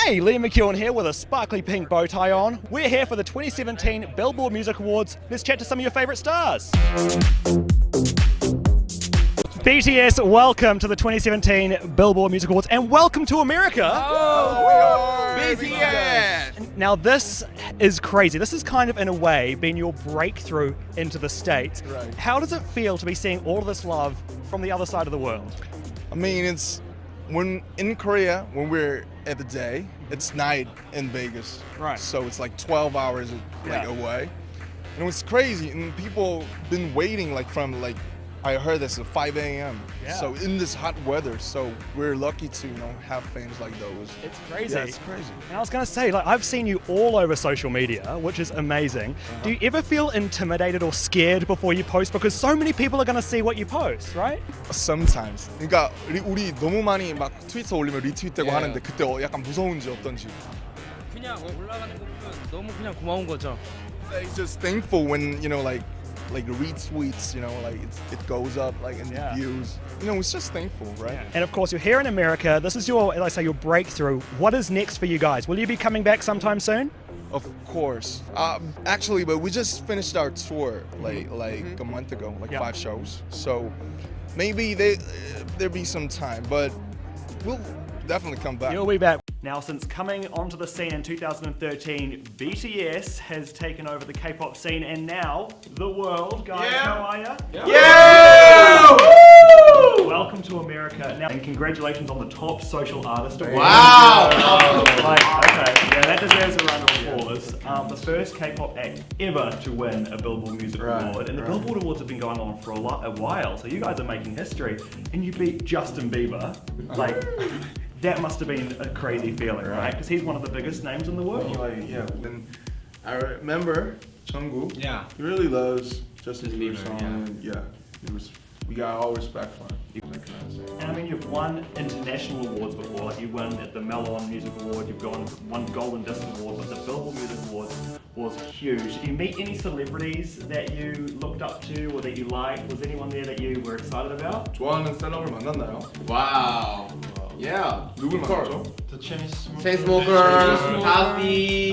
Hey, Liam McEwan here with a sparkly pink bow tie on. We're here for the 2017 Billboard Music Awards. Let's chat to some of your favourite stars. BTS, welcome to the 2017 Billboard Music Awards and welcome to America. Oh, BTS! Now this is crazy. This is kind of, in a way, been your breakthrough into the States. Right. How does it feel to be seeing all of this love from the other side of the world? I mean, it's when in Korea, when we're at the day, it's night in Vegas. Right. So it's like 12 hours away. And it's crazy. And people been waiting from I heard this at 5 a.m. Yeah. So in this hot weather, so we're lucky to have fans like those. It's crazy. Yeah, it's crazy. And I was going to say, I've seen you all over social media, which is amazing. Do you ever feel intimidated or scared before you post? Because so many people are going to see what you post, right? Sometimes. 그러니까 우리 너무 많이 막 트위터 올리면 리트윗되고 하는데 그때 약간 무서운지 어떤지. 그냥 올라가는 거 보면 너무 그냥 고마운 거죠. It's just thankful when like retweets, it goes up in views. It's just thankful, right? And of course, you're here in America. This is your breakthrough. What is next for you guys? Will you be coming back sometime soon? Of course. Actually, but we just finished our tour a month ago, 5 shows. So maybe there'll be some time, but we'll definitely come back. You'll be back. Now, since coming onto the scene in 2013, BTS has taken over the K-pop scene, and now the world. Guys, how are ya? Yeah! Woo! Welcome to America. Now, and congratulations on the top social artist award. Wow! That deserves a round of applause. The first K-pop act ever to win a Billboard Music Award, and the Billboard Awards have been going on for a while. So you guys are making history, and you beat Justin Bieber. That must have been a crazy feeling, right? Because he's one of the biggest names in the world. When I remember Jungkook. Yeah. He really loves Justin Bieber, Bieber's song. We got all respect for him. And I mean, you've won international awards before. You won at the Melon Music Award, you've won Golden Disc Award, but the Billboard Music Awards was huge. Did you meet any celebrities that you looked up to or that you liked? Was anyone there that you were excited about? 좋아하는 스탠업을 만났나요? Wow. Yeah. 누굴 만났죠? The Chainsmokers. Chainsmokers, Halsey,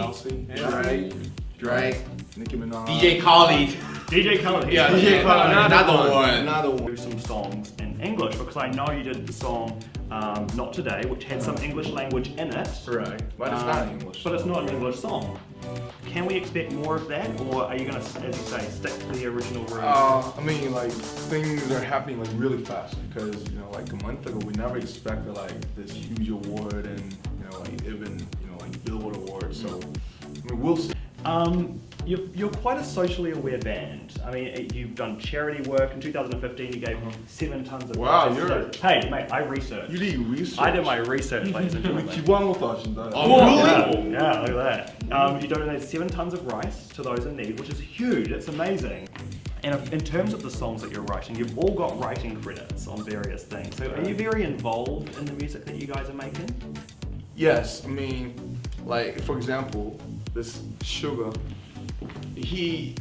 Drake, Nicki Minaj. DJ Khaled. DJ Khaled. Yeah, DJ Khaled. Another one. Another one. Do some songs in English because I know you did the song Not Today, which had some English language in it. Right. But it's not English. But it's not an English song. Can we expect more of that, or are you going to, as you say, stick to the original roots? I mean, things are happening really fast because a month ago we never expected this huge award and even Billboard award. So I mean, we'll see. You're quite a socially aware band. I mean, you've done charity work. In 2015, you gave 7 tons of Wow, rice. Hey, mate, I researched. You did research. I did my research, ladies and gentlemen. 기부한 것도 아신다. Oh, really? Yeah, look at that. You donated 7 tons of rice to those in need, which is huge. It's amazing. And in terms of the songs that you're writing, you've all got writing credits on various things. So are you very involved in the music that you guys are making? Yes, I mean, for example, this Sugar, he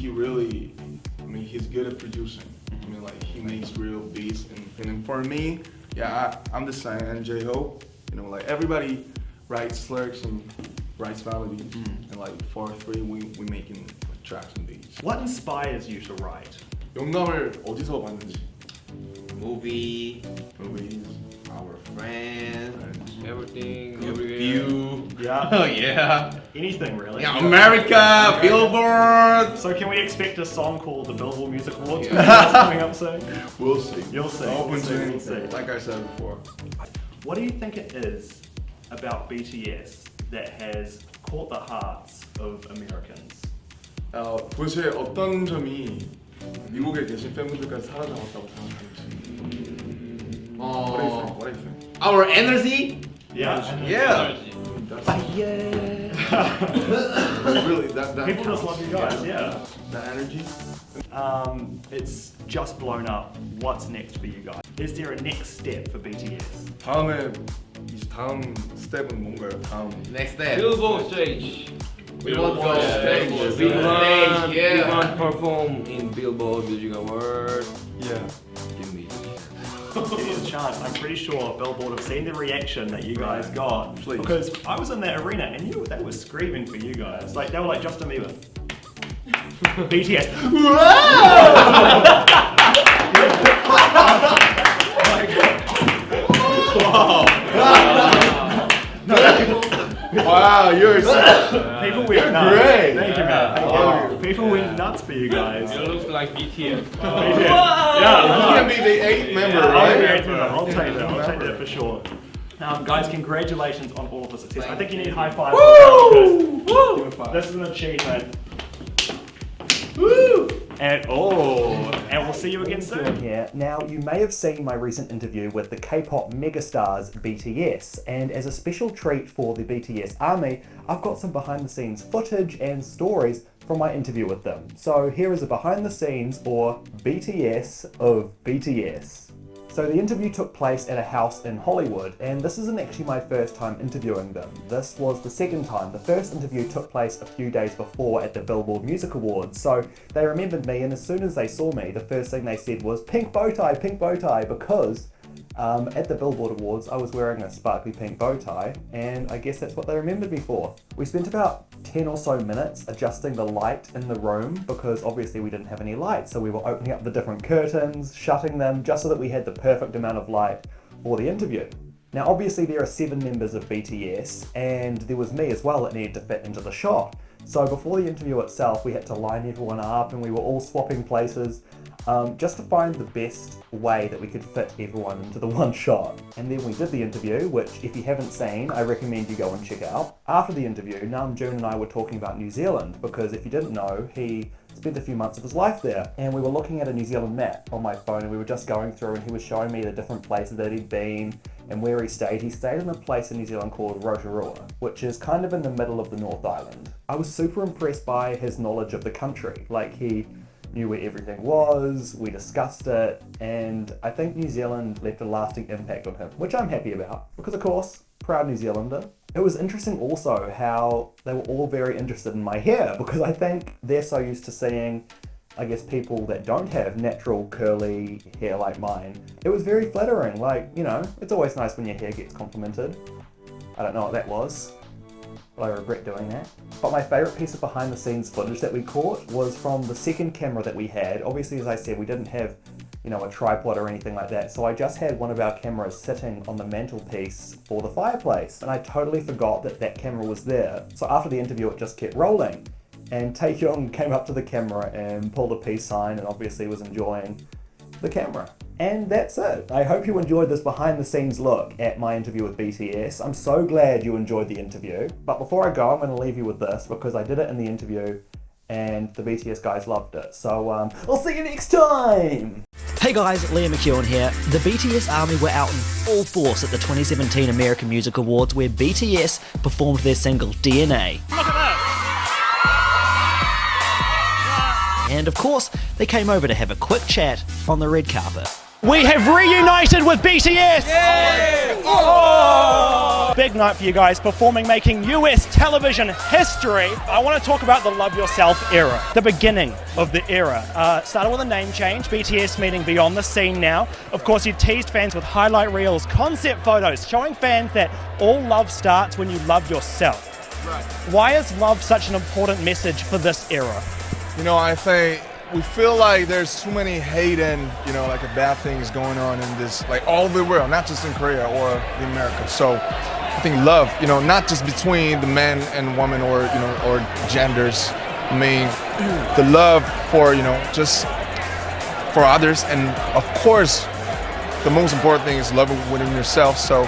really, he's good at producing. I mean, he makes real beats, and for me, I'm the same. And J-Hope, everybody writes lyrics and writes melodies, and for 3, we making tracks and beats. What inspires you to write? 영감을 어디서 받는지. Movies, Our friends, Everything, view. Yeah. Oh yeah. Anything really. Yeah, America, Billboard. So can we expect a song called the Billboard Music Awards coming up soon? We'll see. You'll see. Open We'll to see. anything, like I said before. What do you think it is about BTS that has caught the hearts of Americans? 도대체 어떤 점이 미국에 계신 팬분들까지 사로잡았다고 생각하는지. What do you think? Our energy. Yeah. Yeah. Really, that People just love you guys. Yeah. that energy. It's just blown up. What's next for you guys? Is there a next step for BTS? 다음 스텝은 뭔가요? 다음. Next step. Billboard stage. We want to go stage. We want Yeah. to perform in Billboard Music Award. Yeah. Give me. give you a chance, I'm pretty sure Billboard have seen the reaction that you guys got. Please. Because I was in that arena and they were screaming for you guys. Like they were like Justin Bieber. BTS. Wow, you're People went nuts. great. Thank you, man. Thank Wow. you. People went nuts for you guys. It looks like BTS. BTS. You Yeah. can be the 8th member, I'll right? take that. I'll take that for sure. Guys, congratulations on all of the success. I think you need high five. Because this is an achievement. Woo! And we'll see you again soon. Here. Now, you may have seen my recent interview with the K-pop megastars BTS, and as a special treat for the BTS army, I've got some behind-the-scenes footage and stories from my interview with them. So here is a behind-the-scenes, or BTS of BTS. So the interview took place at a house in Hollywood, and this isn't actually my first time interviewing them. This was the second time. The first interview took place a few days before at the Billboard Music Awards, so they remembered me, and as soon as they saw me, the first thing they said was pink bow tie, because at the Billboard Awards I was wearing a sparkly pink bow tie, and I guess that's what they remembered me for. We spent about 10 or so minutes adjusting the light in the room because obviously we didn't have any light, so we were opening up the different curtains, shutting them, just so that we had the perfect amount of light for the interview. Now obviously there are 7 members of BTS, and there was me as well that needed to fit into the shot. So before the interview itself, we had to line everyone up and we were all swapping places just to find the best way that we could fit everyone into the one shot. And then we did the interview, which if you haven't seen, I recommend you go and check out. After the interview, Namjoon and I were talking about New Zealand, because if you didn't know, he spent a few months of his life there. And we were looking at a New Zealand map on my phone, and we were just going through, and he was showing me the different places that he'd been and where he stayed. He stayed in a place in New Zealand called Rotorua, which is kind of in the middle of the North Island. I was super impressed by his knowledge of the country. Like, he knew where everything was, we discussed it, and I think New Zealand left a lasting impact on him, which I'm happy about, because of course, proud New Zealander. It was interesting also how they were all very interested in my hair, because I think they're so used to seeing, I guess, people that don't have natural curly hair like mine. It was very flattering, like, you know, it's always nice when your hair gets complimented. I don't know what that was, but I regret doing that. But my favourite piece of behind the scenes footage that we caught was from the second camera that we had. Obviously, as I said, we didn't have, you know, a tripod or anything like that, so I just had one of our cameras sitting on the mantelpiece for the fireplace, and I totally forgot that that camera was there. So after the interview, it just kept rolling, and Taehyung came up to the camera and pulled a peace sign, and obviously was enjoying the camera. And that's it. I hope you enjoyed this behind the scenes look at my interview with BTS. I'm so glad you enjoyed the interview. But before I go, I'm going to leave you with this, because I did it in the interview and the BTS guys loved it. So I'll see you next time! Hey guys, Liam McEwan here. The BTS Army were out in full force at the 2017 American Music Awards, where BTS performed their single DNA. And of course, they came over to have a quick chat on the red carpet. We have reunited with BTS! Oh! Big night for you guys, performing, making US television history. I want to talk about the Love Yourself era, the beginning of the era. Started with a name change, BTS meaning Beyond the Scene now. Of course, you teased fans with highlight reels, concept photos, showing fans that all love starts when you love yourself. Right. Why is love such an important message for this era? You know, I think we feel like there's too many hate and, you know, like bad things going on in this, like all over the world, not just in Korea or the Americas. So I think love, you know, not just between the man and woman or, you know, or genders. I mean, the love for, you know, just for others. And of course, the most important thing is love within yourself. So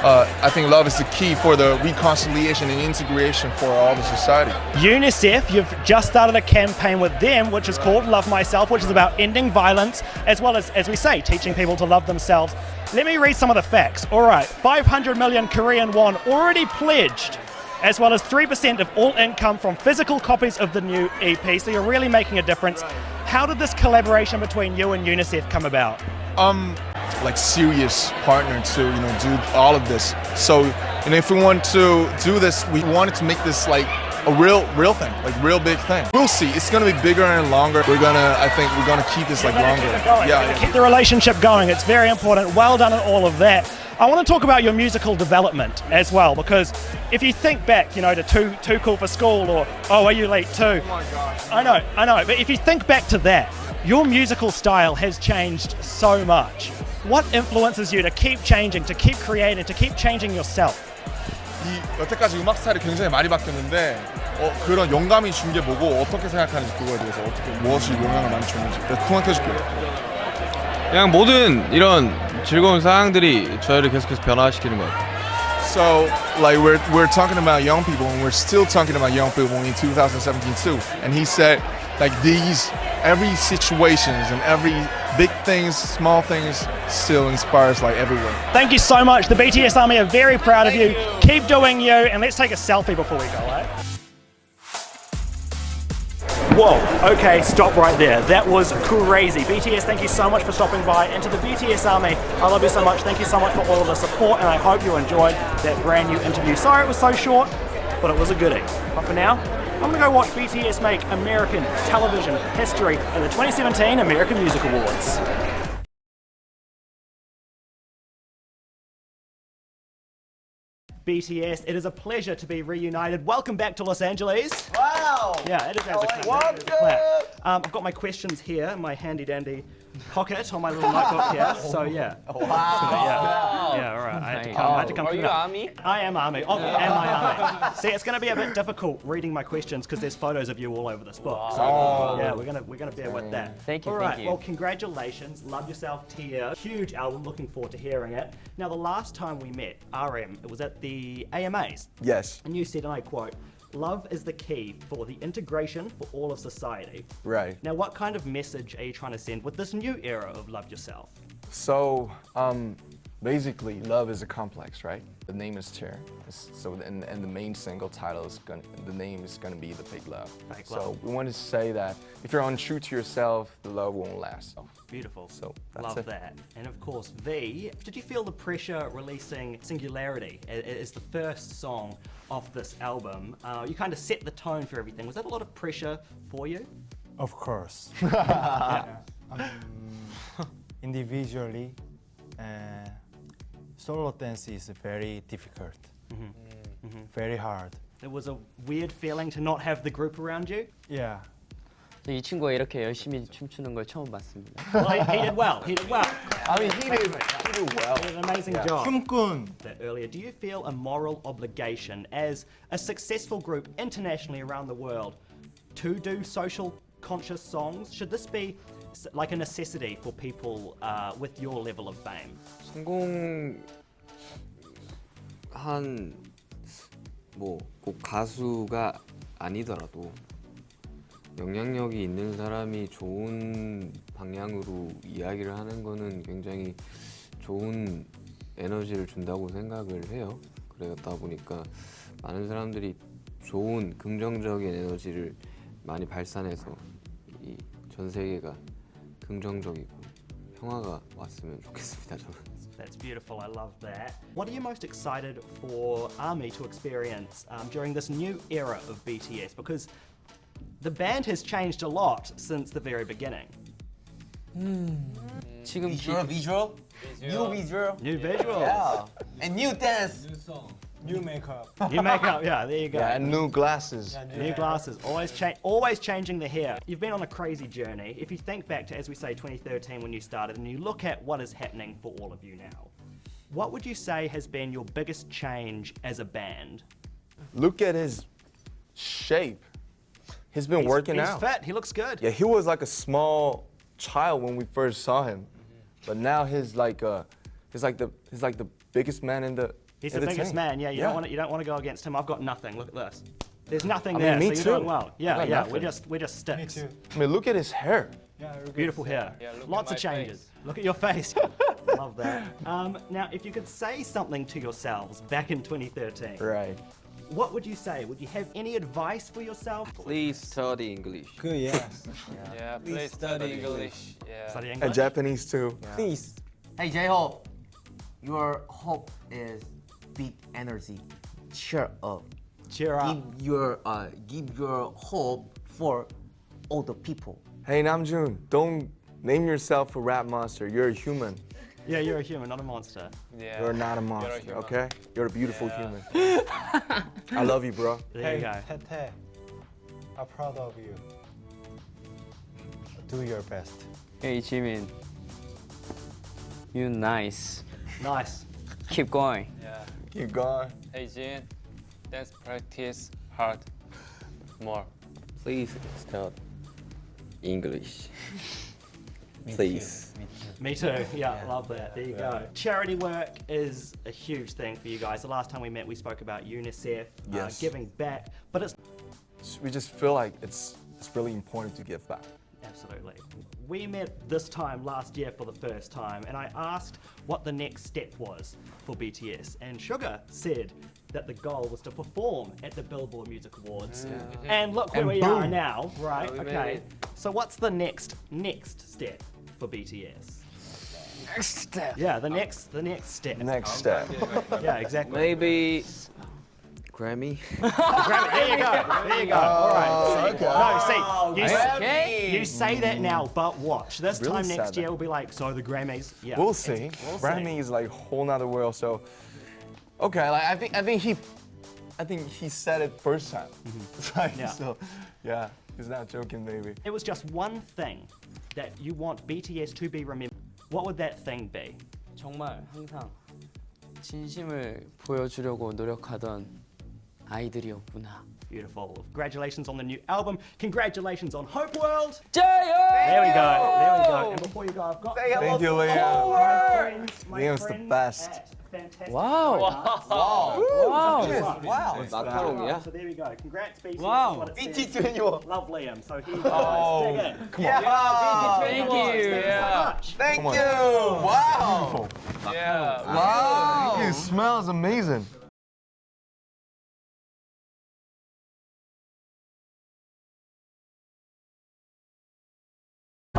I think love is the key for the reconciliation and integration for all the society. UNICEF, you've just started a campaign with them, which is called Love Myself, which is about ending violence, as well as we say, teaching people to love themselves. Let me read some of the facts. All right, 500 million Korean won already pledged, as well as 3% of all income from physical copies of the new EP, so you're really making a difference. How did this collaboration between you and UNICEF come about? Like serious partner to, you know, do all of this. So, you know, if we want to do this, we wanted to make this like a real thing, like real big thing. We'll see. It's gonna be bigger and longer. I think we're gonna keep this like longer. Keep it going. Yeah, Keep the relationship going. It's very important. Well done on all of that. I want to talk about your musical development as well, because if you think back, to Too Cool for School or Oh Are You Late Too? Oh my gosh. I know, but if you think back to that, your musical style has changed so much. What influences you to keep changing, to keep creating, to keep changing yourself? 여태까지 음악 스타일이 굉장히 많이 바뀌었는데 그런 영감이 준 게 뭐고 어떻게 생각하는지 그거에 대해서 무엇이 영향을 많이 줬는지 통합해줄게요. 그냥 모든 이런 즐거운 상황들이 저희를 계속해서 변화시키는 것 같아요. So, like we're talking about young people, and we're still talking about young people in 2017 too. And he said, like every situations and every big things, small things, still inspires like everyone. Thank you so much. The BTS Army are very proud of you. Keep doing you, and let's take a selfie before we go, eh? Whoa, okay, stop right there. That was crazy. BTS, thank you so much for stopping by. And to the BTS Army, I love you so much. Thank you so much for all of the support, and I hope you enjoyed that brand new interview. Sorry it was so short, but it was a goodie. But for now, I'm gonna go watch BTS make American television history at the 2017 American Music Awards. BTS, it is a pleasure to be reunited. Welcome back to Los Angeles. Wow. Yeah, it is as a clap. It is a clap. I've got my questions here in my handy dandy pocket on my little notebook here. So yeah. Wow. Yeah, all right. I had to come Are clean you up. Army? I am Army. Oh, am I Army? See, it's going to be a bit difficult reading my questions because there's photos of you all over this book. So yeah, we're gonna bear with that. Thank you, All right. thank you. Well, congratulations. Love Yourself, Tear. Huge album. Looking forward to hearing it. Now, the last time we met, RM, it was at the AMAs. Yes, And you said, and I quote, "Love is the key for the integration for all of society." right. Now, what kind of message are you trying to send with this new era of Love Yourself? So, basically, love is a complex, right? The name is Tear. And the main single title is the name is gonna be The Fake Love. Fake Love. So we want to say that if you're untrue to yourself, the love won't last. Beautiful. So that's Love it. that. And of course, V, did you feel the pressure releasing Singularity as the first song off this album? You kind of set the tone for everything. Was that a lot of pressure for you? Of course. Individually, solo dance is very difficult, very hard. It was a weird feeling to not have the group around you? Yeah. 이 친구가 이렇게 열심히 춤추는 걸 처음 봤습니다. Well, he did well. He did well. I mean, he did well. He did an amazing job. 춤꾼. That earlier, do you feel a moral obligation as a successful group internationally around the world to do social conscious songs? Should this be like a necessity for people with your level of fame? 성공한 꼭 가수가 아니더라도 영향력이 있는 사람이 좋은 방향으로 이야기를 하는 거는 굉장히 좋은 에너지를 준다고 생각을 해요. 그러다 보니까 많은 사람들이 좋은 긍정적인 에너지를 많이 발산해서 이 전 세계가 긍정적이고 평화가 왔으면 좋겠습니다. 저는. That's beautiful. I love that. What are you most excited for ARMY to experience during this new era of BTS? Because the band has changed a lot since the very beginning. 지금 Visual? New visual? New visuals. Yeah. And new dance. New makeup. New makeup. Yeah, there you go. Yeah, and new glasses. New glasses. Always changing the hair. You've been on a crazy journey. If you think back to, as we say, 2013 when you started, and you look at what is happening for all of you now, what would you say has been your biggest change as a band? Look at his shape. He's been working out. He's fit. He looks good. Yeah, he was like a small child when we first saw him, but now he's like the biggest man in the. He's in the the biggest team. man. Yeah, you don't want to go against him. I've got nothing. Look at this. There's nothing I there. mean, me so too. you're doing well. I Yeah, got yeah. nothing. We're just sticks. Me too. I mean, look at his hair. Yeah, Beautiful hair. look Lots at of my changes. face. Look at your face. Love that. Now, if you could say something to yourselves back in 2013, Right. what would you say? Would you have any advice for yourself? Please study English. Good, yes. Yeah, please study English. Yeah. Study And English? Japanese too. Please. Hey J-Hope, your hope is big energy. Cheer up. Cheer up. give your hope for all the people. Hey Namjoon, don't name yourself a rap monster. You're a human. Yeah, you're a human, not a monster. Yeah. You're not a monster, human. okay? You're a beautiful human. I love you, bro. There you go. Tete, I'm proud of you. Do your best. Hey Jimin, you nice. Nice. Keep going. Yeah. Keep going. Hey Jin, let's practice hard. More. Please start English. Please. Me too. Yeah, love that. There you go. Charity work is a huge thing for you guys. The last time we met, we spoke about UNICEF, Yes. giving back, but it's We just feel like it's really important to give back. absolutely. We met this time last year for the first time, and I asked what the next step was for BTS, and Sugar said that the goal was to perform at the Billboard Music Awards. And look where And we are boom. now, right? we made Okay. it. So what's the next step for BTS? Next step. Yeah, the next step. Next step. Yeah, exactly. Maybe Grammy. Grab it. There you go. There you go. All right. See, you say that now, but watch. This Really time next sad year that. we'll be like, so the Grammys. Yeah. We'll see. We'll Grammy see. is like a whole nother world. So, okay, like I think he said it first time. It's like, Yeah. so, yeah, he's not joking, baby. It was just one thing that you want BTS to be remembered. What would that thing be? 정말 항상 진심을 보여주려고 노력하던 아이들이었구나. Beautiful. Congratulations on the new album. Congratulations on Hope World. 짜요! There we go. There we go. And before you go, I've got Thank you, Liam. Liam's the best. Fantastic. Wow. Wow. Wow. 마카롱이야? So there we go. Congrats, BTS. Wow. is what it BT says. 21. Love Liam. So here you go. Dig in. Come on. Thank you. Thank you so much. Thank Come on. you. Wow. Yeah. Wow. It smells amazing.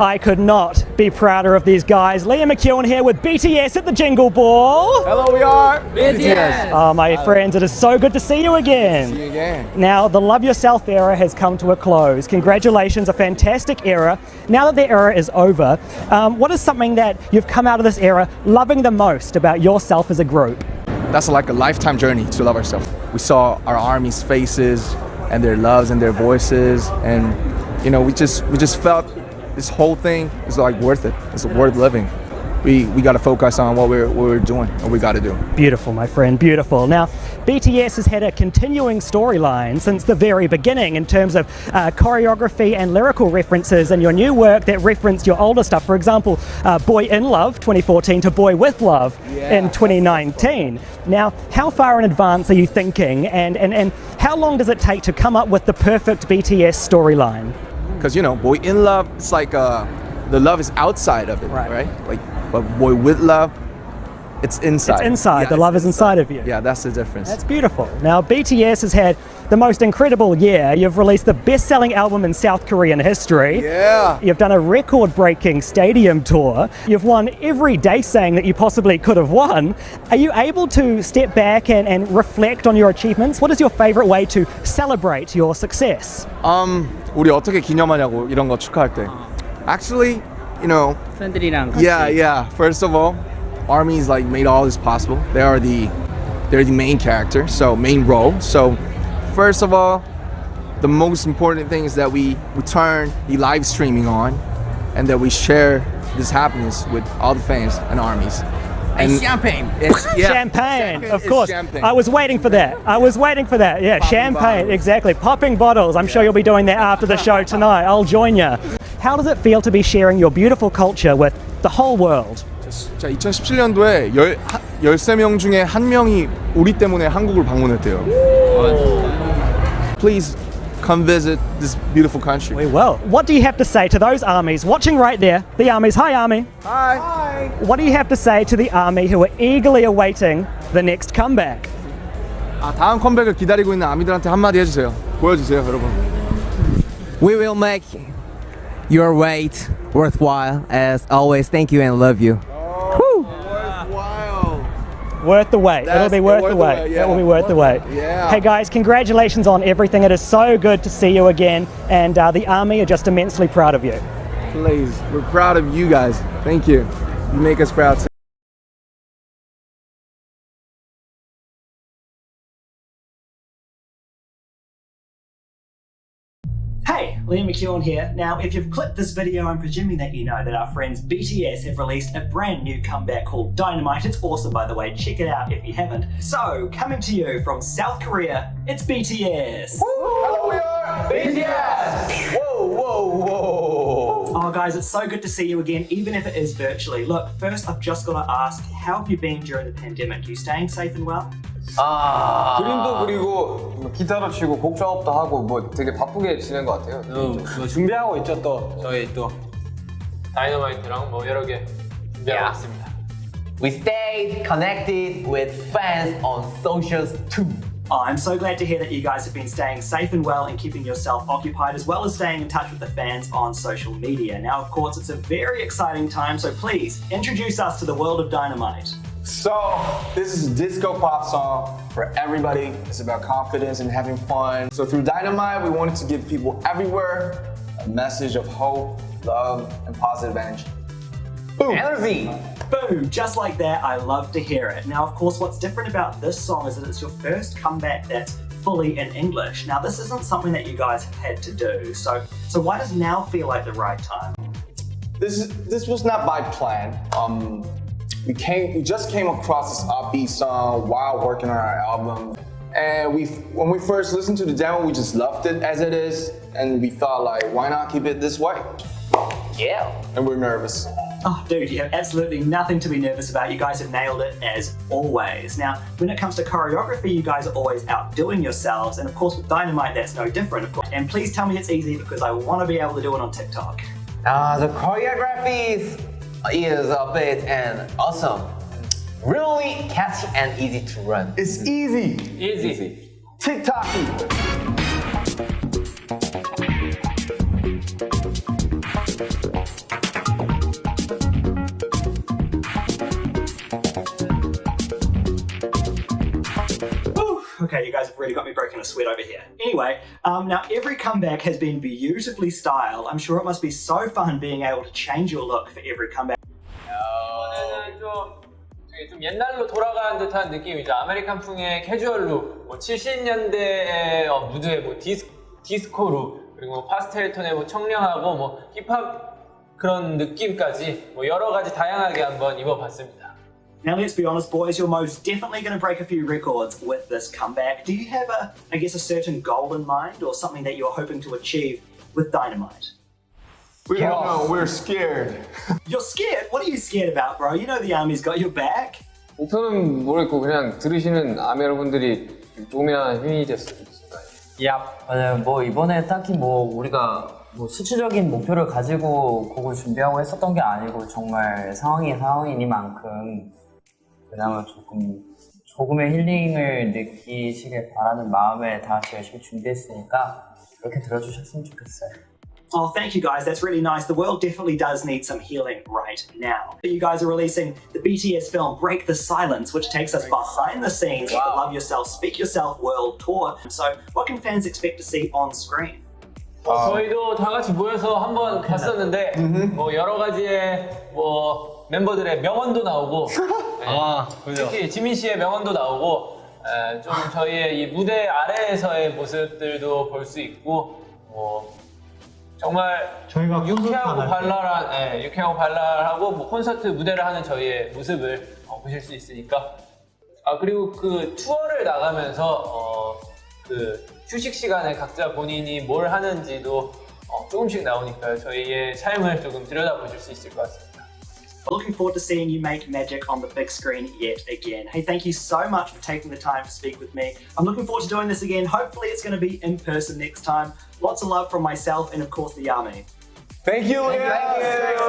I could not be prouder of these guys. Liam McEwan here with BTS at the Jingle Ball. Hello, we are BTS. Oh, my friends, it is so good to see you again. See you again. Now, the Love Yourself era has come to a close. Congratulations, a fantastic era. Now that the era is over, what is something that you've come out of this era loving the most about yourself as a group? That's like a lifetime journey to love ourselves. We saw our army's faces and their loves and their voices, and you know, we just felt this whole thing is like worth it. It's worth living. We got to focus on what we're doing, what we got to do. Beautiful, my friend, beautiful. Now, BTS has had a continuing storyline since the very beginning in terms of choreography and lyrical references, and your new work that referenced your older stuff. For example, Boy in Love 2014 to Boy with Love in 2019. Now, how far in advance are you thinking, and how long does it take to come up with the perfect BTS storyline? Because you know, Boy in Love, it's like the love is outside of it, right? Like, but Boy with Love, it's inside. It's inside, Yeah, the it's love is inside of you. Yeah, that's the difference. That's beautiful. Now, BTS has had the most incredible year. You've released the best-selling album in South Korean history. Yeah. You've done a record-breaking stadium tour. You've won every daysang that you possibly could have won. Are you able to step back and reflect on your achievements? What is your favorite way to celebrate your success? 우리 어떻게 기념하냐고 이런 거 축하할 때. Actually, you know, 팬들이랑 같이. yeah. First of all, Army's like made all this possible. They're the main character, so main role. So first of all, the most important thing is that we turn the live streaming on, and that we share this happiness with all the fans and Armies. And champagne. Champagne, of It's course. champagne. I was waiting for that. Yeah, champagne, bottles. exactly. Popping bottles. I'm sure you'll be doing that after the show tonight. I'll join you. How does it feel to be sharing your beautiful culture with the whole world? 자, 2017년도에 13명 중에 1명이 우리 때문에 한국을 방문했대요. Please come visit this beautiful country. We will. What do you have to say to those armies watching right there? The armies. Hi, army. Hi. What do you have to say to the army who are eagerly awaiting the next comeback? 다음 컴백을 기다리고 있는 아미들한테 한마디 해주세요. 보여주세요, 여러분. We will make your wait worthwhile. As always, thank you and love you. Worthwhile. Worth the wait. It'll be worth the wait. Yeah. It will be worth the wait. Yeah. Hey guys, congratulations on everything. It is so good to see you again, and the Army are just immensely proud of you. Please, we're proud of you guys. Thank you. You make us proud too. Hey, Liam McEwan here. Now, if you've clicked this video, I'm presuming that you know that our friends BTS have released a brand new comeback called Dynamite. It's awesome, by the way. Check it out if you haven't. So, coming to you from South Korea, it's BTS. Hello, we are BTS. Whoa, whoa, whoa. Oh, guys, it's so good to see you again, even if it is virtually. Look, first, I've just got to ask, how have you been during the pandemic? You staying safe and well? 그림도 그리고 기타도 치고 곡 작업도 하고 뭐 되게 바쁘게 지낸 것 같아요. 뭐 준비하고 있죠 또 저희 또 다이너마이트랑 뭐 여러 개 준비하고 있습니다. We stayed connected with fans on socials too. Oh, I'm so glad to hear that you guys have been staying safe and well and keeping yourself occupied, as well as staying in touch with the fans on social media. Now, of course, it's a very exciting time, so please introduce us to the world of Dynamite. So, this is a disco pop song for everybody. It's about confidence and having fun. So through Dynamite, we wanted to give people everywhere a message of hope, love, and positive energy. Boom! Energy! Boom, just like that, I love to hear it. Now, of course, what's different about this song is that it's your first comeback that's fully in English. Now, this isn't something that you guys have had to do, so why does now feel like the right time? This was not by plan. We just came across this upbeat song while working on our album. And when we first listened to the demo, we just loved it as it is. And we thought like, why not keep it this way? Yeah. And we're nervous. Oh, dude, you have absolutely nothing to be nervous about. You guys have nailed it as always. Now, when it comes to choreography, you guys are always outdoing yourselves. And of course, with Dynamite, that's no different, of course. And please tell me it's easy because I want to be able to do it on TikTok. The choreography is a bit and awesome. Really catchy and easy to run. It's easy. Easy. TikTok-y. Okay, you guys have really got me breaking a sweat over here. Anyway, now every comeback has been beautifully styled. I'm sure it must be so fun being able to change your look for every comeback. 이번에는 좀 옛날로 돌아간 듯한 느낌이죠. 아메리칸풍의 캐주얼 룩, 뭐 70년대의 무드의 뭐 디스코 룩, 그리고 파스텔 톤의 뭐 청량하고 뭐 힙합 그런 느낌까지 뭐 여러 가지 다양하게 한번 입어봤습니다. Now let's be honest, boys, you're most definitely going to break a few records with this comeback. Do you have a certain goal in mind or something that you're hoping to achieve with Dynamite? We don't know, we're scared. You're scared? What are you scared about, bro? You know the Army's got your back. 목표는 모르겠고 그냥 들으시는 아미 여러분들이 조금이나마 힘이 됐으면 좋겠습니다. 맞아요. 뭐 이번에 딱히 뭐 우리가 뭐 수치적인 목표를 가지고 곡을 준비하고 했었던 게 아니고 정말 상황이니만큼 그나마 조금의 힐링을 느끼시길 바라는 마음에 다 같이 열심히 준비했으니까 그렇게 들어주셨으면 좋겠어요. Oh, thank you guys, that's really nice. The world definitely does need some healing right now. You guys are releasing the BTS film Break the Silence, which takes us behind the scenes of the Love Yourself, Speak Yourself World Tour. So what can fans expect to see on screen? 저희도 다 같이 모여서 한번 봤었는데 뭐 여러 가지의 뭐 멤버들의 명언도 나오고 특히 지민 씨의 명언도 나오고 좀 저희의 이 무대 아래에서의 모습들도 볼 수 있고 뭐 정말 저희가 유쾌하고 발랄하고 뭐 콘서트 무대를 하는 저희의 모습을 보실 수 있으니까 그리고 그 투어를 나가면서 그 휴식 시간에 각자 본인이 뭘 하는지도 조금씩 나오니까요. 저희의 삶을 조금 들여다보실 수 있을 것 같습니다. Looking forward to seeing you make magic on the big screen yet again. Hey, thank you so much for taking the time to speak with me. I'm looking forward to doing this again. Hopefully it's going to be in person next time. Lots of love from myself and of course the Army. Thank you, Liam. Thank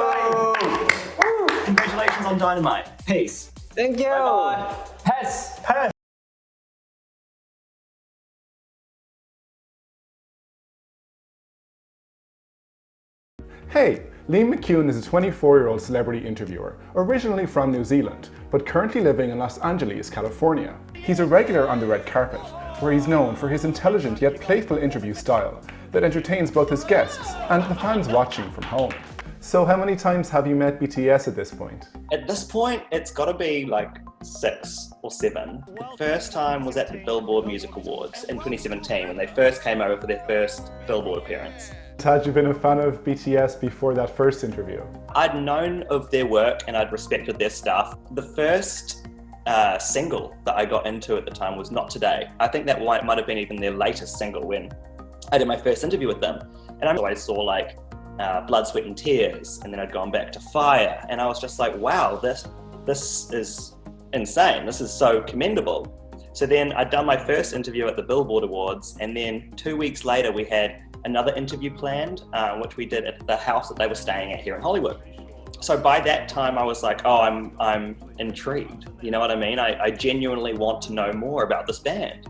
you. Congratulations on Dynamite. Peace. Thank you. Bye-bye. Pass. Hey, Liam McEwan is a 24-year-old celebrity interviewer, originally from New Zealand, but currently living in Los Angeles, California. He's a regular on the red carpet, where he's known for his intelligent yet playful interview style that entertains both his guests and the fans watching from home. So how many times have you met BTS at this point? At this point, it's got to be like 6 or 7. The first time was at the Billboard Music Awards in 2017 when they first came over for their first Billboard appearance. Had you been a fan of BTS before that first interview? I'd known of their work and I'd respected their stuff. The first single that I got into at the time was Not Today. I think that might have been even their latest single when I did my first interview with them. And I saw like Blood, Sweat and Tears, and then I'd gone back to Fire, and I was just like, wow, this is insane. This is so commendable. So then I'd done my first interview at the Billboard Awards, and then 2 weeks later we had another interview planned, which we did at the house that they were staying at here in Hollywood. So by that time I was like, oh, I'm intrigued. You know what I mean? I genuinely want to know more about this band.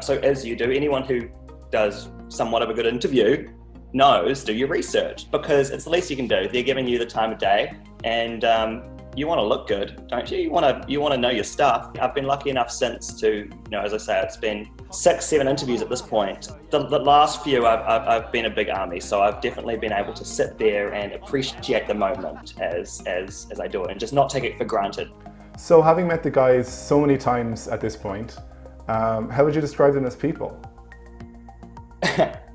So as you do, anyone who does somewhat of a good interview knows, do your research, because it's the least you can do. They're giving you the time of day, and you want to look good, don't you? You want to know your stuff. I've been lucky enough since to, you know, as I say, it's been 6, 7 interviews at this point. The last few, I've been a big ARMY, so I've definitely been able to sit there and appreciate the moment as I do it, and just not take it for granted. So having met the guys so many times at this point, how would you describe them as people?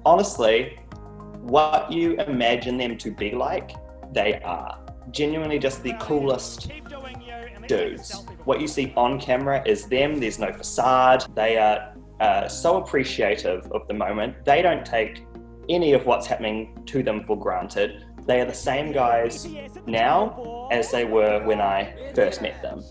Honestly, what you imagine them to be like, they are. Genuinely just the coolest dudes. What you see on camera is them, there's no facade. They are so appreciative of the moment. They don't take any of what's happening to them for granted. They are the same guys now as they were when I first met them.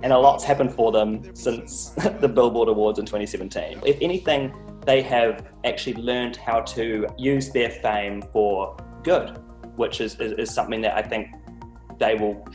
And a lot's happened for them since the Billboard Awards in 2017. If anything, they have actually learned how to use their fame for good, which is something that I think they will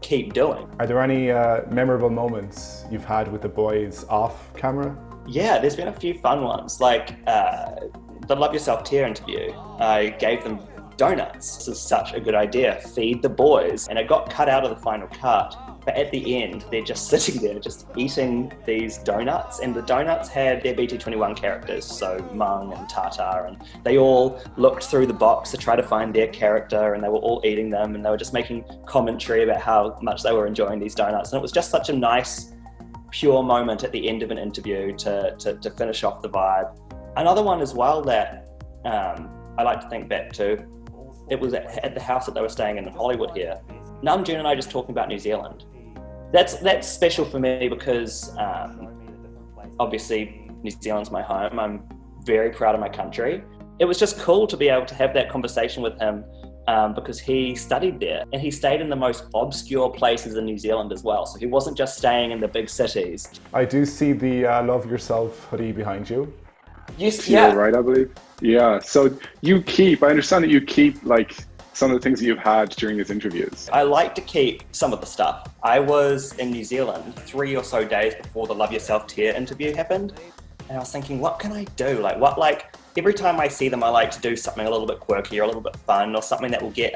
keep doing. Are there any memorable moments you've had with the boys off camera? Yeah, there's been a few fun ones, like the Love Yourself Tear interview. I gave them donuts. This is such a good idea, feed the boys. And it got cut out of the final cut. But at the end, they're just sitting there, just eating these donuts. And the donuts had their BT21 characters, so Mung and Tata, and they all looked through the box to try to find their character, and they were all eating them, and they were just making commentary about how much they were enjoying these donuts. And it was just such a nice, pure moment at the end of an interview to finish off the vibe. Another one as well that I like to think back to, it was at the house that they were staying in Hollywood here. Namjoon and I just talking about New Zealand. That's special for me because obviously New Zealand's my home. I'm very proud of my country. It was just cool to be able to have that conversation with him because he studied there and he stayed in the most obscure places in New Zealand as well. So he wasn't just staying in the big cities. I do see the Love Yourself hoodie behind you. Yes, yeah. Right, I believe. Yeah, so I understand that you keep like some of the things that you've had during these interviews. I like to keep some of the stuff. I was in New Zealand 3 or so days before the Love Yourself Tear interview happened. And I was thinking, what can I do? Every time I see them, I like to do something a little bit quirky or a little bit fun or something that will get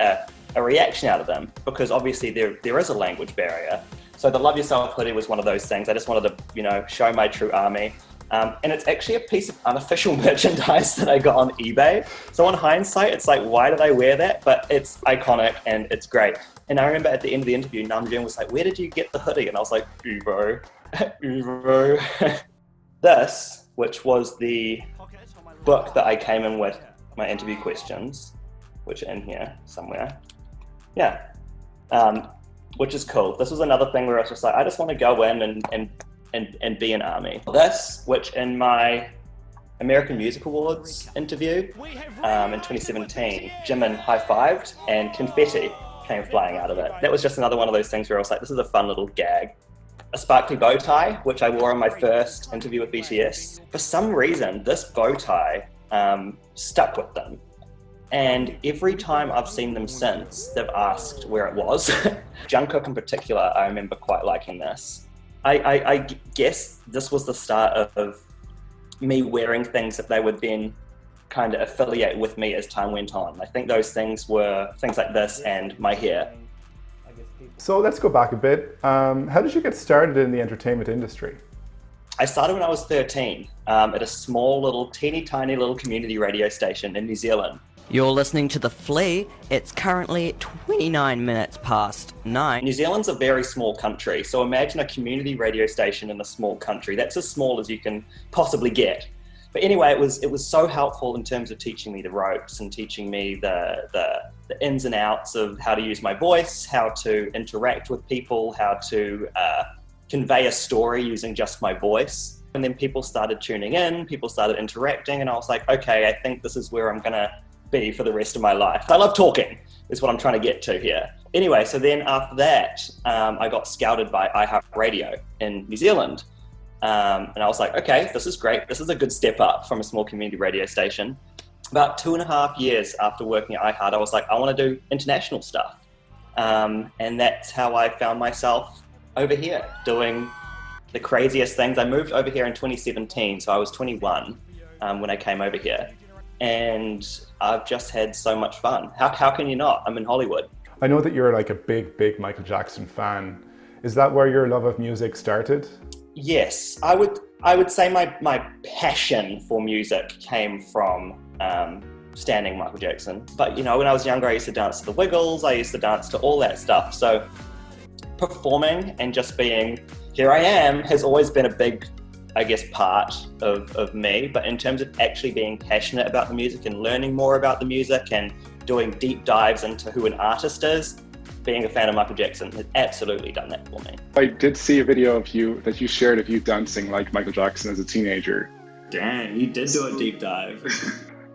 a reaction out of them, because obviously there is a language barrier. So the Love Yourself hoodie was one of those things. I just wanted to, show my true ARMY. And it's actually a piece of unofficial merchandise that I got on eBay. So on hindsight, it's like, why did I wear that? But it's iconic and it's great. And I remember at the end of the interview, Namjoon was like, where did you get the hoodie? And I was like, Uvo, Uvo. This, which was the book that I came in with, my interview questions, which are in here somewhere. Yeah, which is cool. This was another thing where I was just like, I just want to go in and be an ARMY. This, which in my American Music Awards interview in 2017, Jimin high-fived and confetti came flying out of it. That was just another one of those things where I was like, this is a fun little gag. A sparkly bow tie, which I wore on my first interview with BTS. For some reason, this bow tie stuck with them. And every time I've seen them since, they've asked where it was. Jungkook in particular, I remember quite liking this. I guess this was the start of me wearing things that they would then kind of affiliate with me as time went on. I think those things were things like this and my hair. So let's go back a bit. How did you get started in the entertainment industry? I started when I was 13 at a small little teeny tiny little community radio station in New Zealand. You're listening to The Flea. It's currently 29 minutes past 9. New Zealand's a very small country, so imagine a community radio station in a small country. That's as small as you can possibly get. But anyway, it was so helpful in terms of teaching me the ropes and teaching me the ins and outs of how to use my voice, how to interact with people, how to convey a story using just my voice. And then people started tuning in, people started interacting, and I was like, okay, I think this is where I'm gonna be for the rest of my life. I love talking, is what I'm trying to get to here. Anyway, so then after that, I got scouted by iHeartRadio in New Zealand. And I was like, okay, this is great. This is a good step up from a small community radio station. About 2.5 years after working at iHeart, I was like, I want to do international stuff. And that's how I found myself over here doing the craziest things. I moved over here in 2017, so I was 21 when I came over here. And I've just had so much fun. How can you not? I'm in Hollywood. I know that you're like a big Michael Jackson fan. Is that where your love of music started? Yes, I would say my passion for music came from standing Michael Jackson. But you know, when I was younger, I used to dance to the Wiggles, I used to dance to all that stuff. So performing and just being, here I am, has always been a big, I guess, part of me. But in terms of actually being passionate about the music and learning more about the music and doing deep dives into who an artist is, being a fan of Michael Jackson has absolutely done that for me. I did see a video of you that you shared of you dancing like Michael Jackson as a teenager. Damn, you did do a deep dive.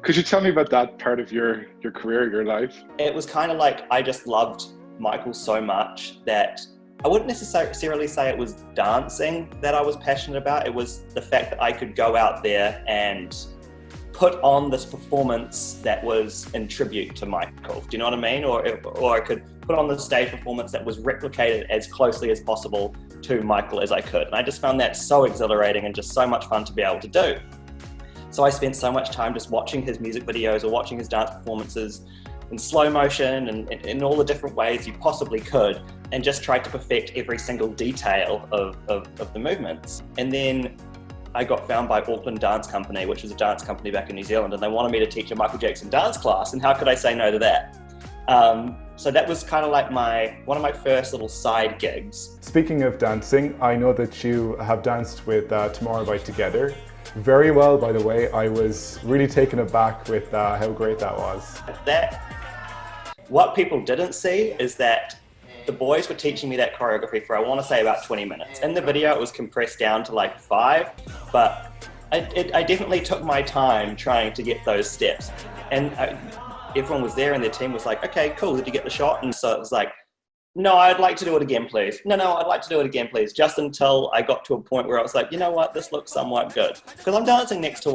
Could you tell me about that part of your career, your life? It was kind of like I just loved Michael so much that I wouldn't necessarily say it was dancing that I was passionate about. It was the fact that I could go out there and put on this performance that was in tribute to Michael. Do you know what I mean? Or I could put on the stage performance that was replicated as closely as possible to Michael as I could. And I just found that so exhilarating and just so much fun to be able to do. So I spent so much time just watching his music videos or watching his dance performances in slow motion and in all the different ways you possibly could, and just tried to perfect every single detail of the movements. And then I got found by Auckland Dance Company, which was a dance company back in New Zealand, and they wanted me to teach a Michael Jackson dance class, and how could I say no to that? So that was kind of like one of my first little side gigs. Speaking of dancing, I know that you have danced with Tomorrow by Together. Very well, by the way. I was really taken aback with how great that was. What people didn't see is that the boys were teaching me that choreography for, I want to say, about 20 minutes. In the video, it was compressed down to like 5, but I definitely took my time trying to get those steps. And everyone was there and their team was like, okay, cool, did you get the shot? And so it was like, no, I'd like to do it again, please. No, I'd like to do it again, please. Just until I got to a point where I was like, you know what, this looks somewhat good. Because I'm dancing next to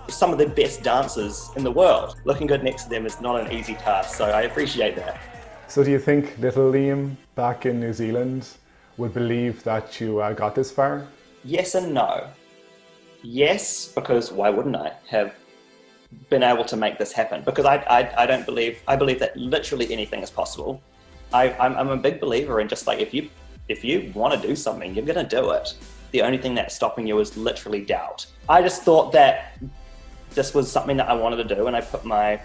some of the best dancers in the world. Looking good next to them is not an easy task, so I appreciate that. So do you think little Liam back in New Zealand would believe that you got this far? Yes and no. Yes, because why wouldn't I have been able to make this happen? Because I believe that literally anything is possible. I'm a big believer in just like, if you want to do something, you're gonna do it. The only thing that's stopping you is literally doubt. I just thought that this was something that I wanted to do, and I put my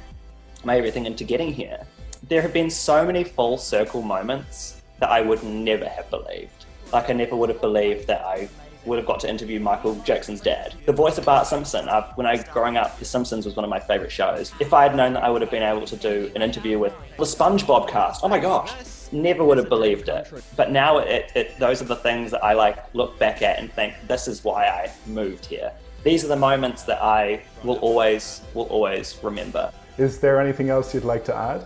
everything into getting here. There have been so many full circle moments that I would never have believed. Like I never would have believed that I would have got to interview Michael Jackson's dad. The voice of Bart Simpson, growing up, The Simpsons was one of my favorite shows. If I had known that I would have been able to do an interview with the SpongeBob cast, oh my gosh, never would have believed it. But now those are the things that I look back at and think, this is why I moved here. These are the moments that I will always remember. Is there anything else you'd like to add?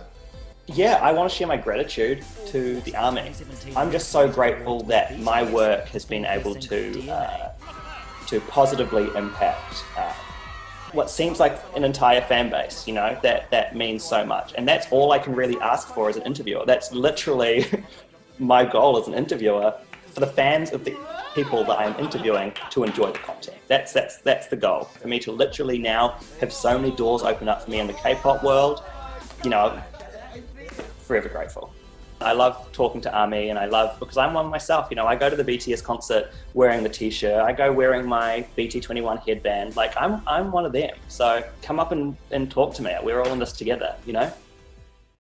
Yeah, I want to share my gratitude to the Army. I'm just so grateful that my work has been able to positively impact what seems like an entire fan base, you know, that means so much. And that's all I can really ask for as an interviewer. That's literally my goal as an interviewer, for the fans of the people that I'm interviewing to enjoy the content. That's the goal. For me to literally now have so many doors open up for me in the K-pop world, you know, forever grateful. I love talking to ARMY, and I love, because I'm one myself, you know, I go to the BTS concert wearing the t-shirt, I go wearing my BT21 headband, like I'm one of them. So come up and talk to me, we're all in this together, you know?